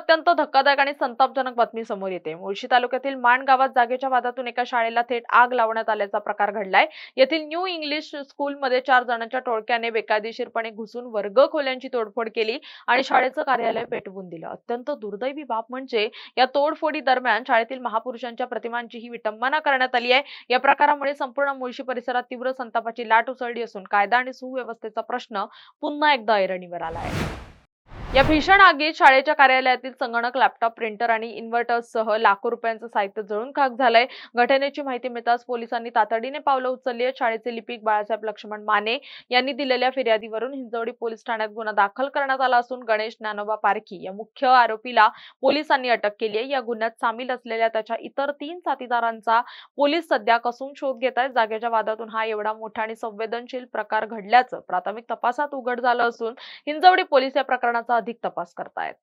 अत्यंत धक्कादायक आणि संतापजनक बातमी समोर येते। मुळशी तालुक्यातील मान गावात जागेच्या वादातून एका शाळेला थेट आग लावण्यात आल्याचा प्रकार घडलाय। येथील न्यू इंग्लिश स्कूलमध्ये 4 जणांच्या टोळक्याने बेकायदेशीरपणे घुसून वर्ग खोल्यांची तोडफोड केली आणि शाळेचं कार्यालय पेटवून दिलं। अत्यंत दुर्दैवी बाब म्हणजे या तोडफोडी दरम्यान शाळेतील महापुरुषांच्या प्रतिमांचीही विटंबना करण्यात आली आहे। या प्रकारामुळे संपूर्ण मुळशी परिसरात तीव्र संतापाची लाट उसळली असून कायदा आणि सुव्यवस्थेचा प्रश्न पुन्हा एकदा ऐरणीवर आला आहे। या भीषण आगीत शाळेच्या कार्यालयातील संगणक, लॅपटॉप, प्रिंटर आणि इन्व्हर्टर्ससह लाखो रुपयांचं साहित्य जळून खाक झालंय। घटनेची माहिती मिळताच पोलिसांनी तातडीने पावलं उचलली आहेत। शाळेचे लिपिक बाळासाहेब लक्ष्मण माने यांनी दिलेल्या फिर्यादीवरून हिंजवडी पोलीस ठाण्यात गुन्हा दाखल करण्यात आला असून गणेश ज्ञानोबा पारखी या मुख्य आरोपीला पोलिसांनी अटक केली आहे। या गुन्ह्यात सामील असलेल्या त्याच्या इतर 3 साथीदारांचा पोलीस सध्या कसून शोध घेत आहेत। जागेच्या वादातून हा एवढा मोठा आणि संवेदनशील प्रकार घडल्याचं प्राथमिक तपासात उघड झालं असून हिंजवडी पोलीस या प्रकरणाचा अधिक तपास करतायत।